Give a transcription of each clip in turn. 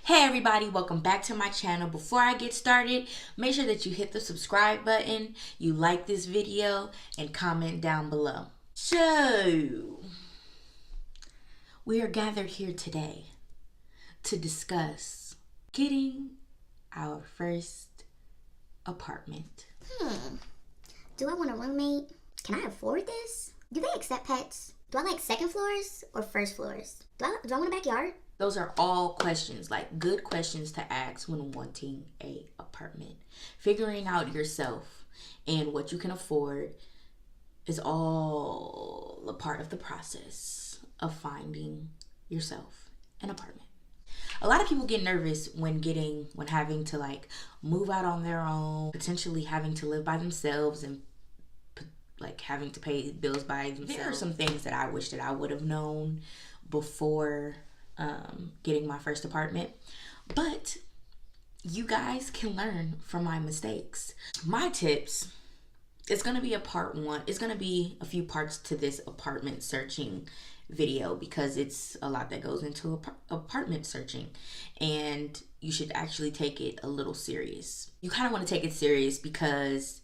Hey everybody, welcome back to my channel. Before I get started, make sure that you hit the subscribe button, you like this video, and comment down below. So, we are gathered here today to discuss getting our first apartment. Do I want a roommate? Can I afford this? Do they accept pets? Do I like second floors or first floors? Do I want a backyard? Those are all questions, like good questions to ask when wanting a apartment. Figuring out yourself and what you can afford is all a part of the process of finding yourself an apartment. A lot of people get nervous when having to like move out on their own, potentially having to live by themselves and like having to pay bills by themselves. There are some things that I wish that I would have known before getting my first apartment, but you guys can learn from my mistakes. My tips, it's gonna be a part one. It's gonna be a few parts to this apartment searching video because it's a lot that goes into apartment searching, and you should actually take it a little serious. You kind of want to take it serious because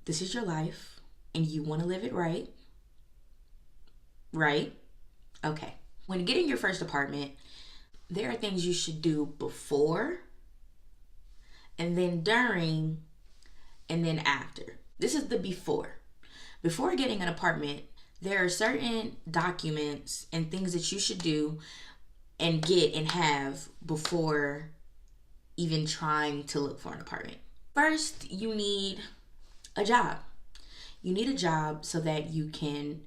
this is your life and you want to live it right? Okay. When getting your first apartment, there are things you should do before, and then during, and then after. This is the before. Before getting an apartment, there are certain documents and things that you should do and get and have before even trying to look for an apartment. First, you need a job. You need a job so that you can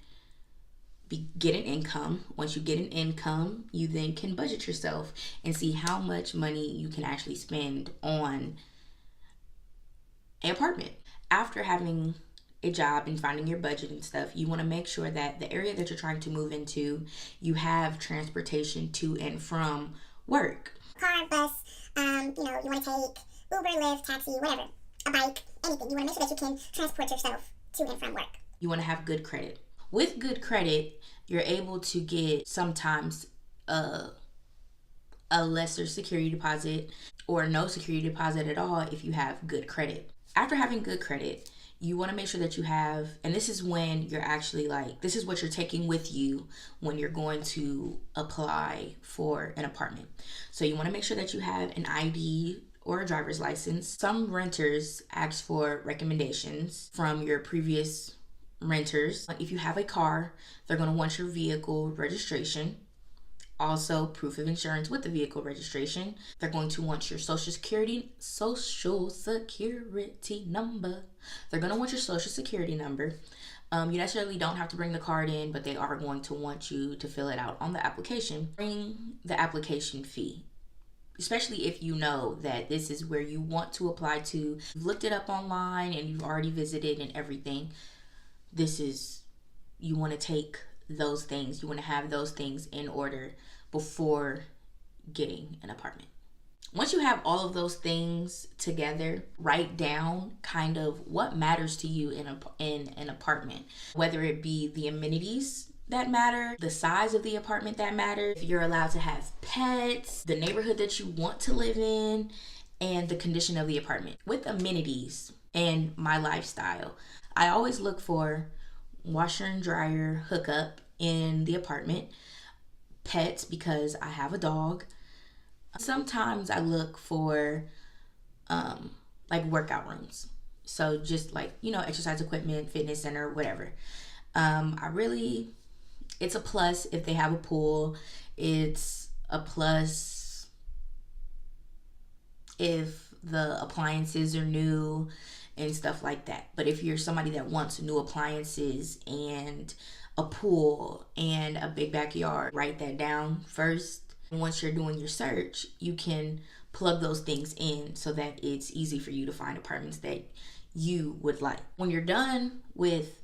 get an income. Once you get an income, you then can budget yourself and see how much money you can actually spend on an apartment. After having a job and finding your budget and stuff, you want to make sure that the area that you're trying to move into, you have transportation to and from work. Car, bus, you want to take Uber, Lyft, taxi, whatever, a bike, anything. You want to make sure that you can transport yourself to and from work. You want to have good credit. With good credit, you're able to get sometimes a lesser security deposit or no security deposit at all if you have good credit. After having good credit, you want to make sure that you have, and this is when you're actually this is what you're taking with you when you're going to apply for an apartment. So you want to make sure that you have an ID or a driver's license. Some renters ask for recommendations from your previous renters. If you have a car, they're going to want your vehicle registration, also proof of insurance with the vehicle registration. They're going to want your social security number. They're going to want your social security number. You necessarily don't have to bring the card in, but they are going to want you to fill it out on the application. Bring the application fee, especially if you know that this is where you want to apply to. You've looked it up online and you've already visited and everything. You want to take those things, you want to have those things in order before getting an apartment. Once you have all of those things together, write down kind of what matters to you in an apartment, whether it be the amenities that matter, the size of the apartment that matters, if you're allowed to have pets, the neighborhood that you want to live in, and the condition of the apartment. With amenities and my lifestyle, I always look for washer and dryer hookup in the apartment, pets because I have a dog. Sometimes I look for like workout rooms. So just exercise equipment, fitness center, whatever. It's a plus if they have a pool. It's a plus if the appliances are new and stuff like that. But if you're somebody that wants new appliances and a pool and a big backyard, write that down first. And once you're doing your search, you can plug those things in so that it's easy for you to find apartments that you would like. When you're done with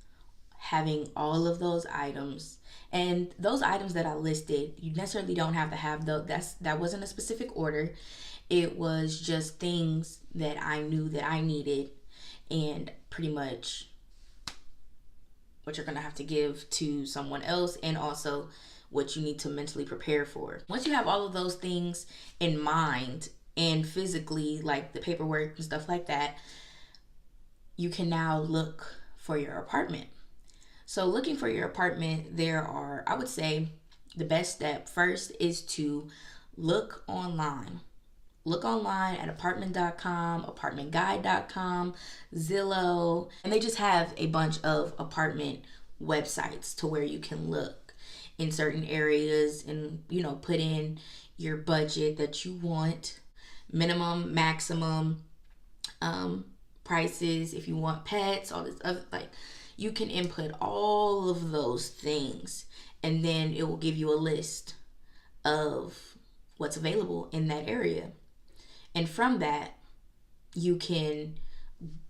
having all of those items, and those items that I listed, you necessarily don't have to have that wasn't a specific order. It was just things that I knew that I needed, and pretty much what you're gonna have to give to someone else, and also what you need to mentally prepare for. Once you have all of those things in mind and physically, like the paperwork and stuff like that, you can now look for your apartment. So looking for your apartment, there are, I would say, the best step first is to look online. Look online at apartment.com, apartmentguide.com, Zillow, and they just have a bunch of apartment websites to where you can look in certain areas and, you know, put in your budget that you want, minimum, maximum, prices, if you want pets, all this other, like, you can input all of those things, and then it will give you a list of what's available in that area. And from that, you can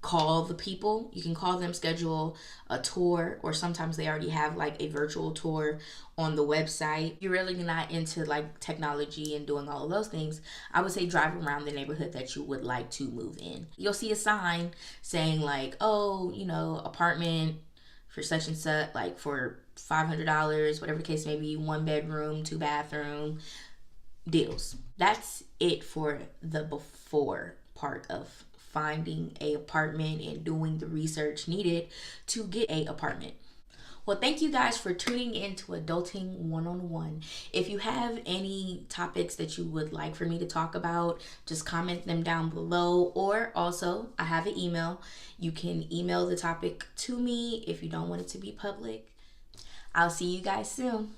call the people, you can call them, schedule a tour, or sometimes they already have like a virtual tour on the website. You're really not into like technology and doing all of those things, I would say drive around the neighborhood that you would like to move in. You'll see a sign saying like, oh, you know, apartment for such and such, like for $500, whatever the case may be, 1 bedroom, 2 bathroom deals. That's it for the before part of finding a apartment and doing the research needed to get a apartment. Well, thank you guys for tuning in to Adulting 101. If you have any topics that you would like for me to talk about, just comment them down below. Or also, I have an email. You can email the topic to me if you don't want it to be public. I'll see you guys soon.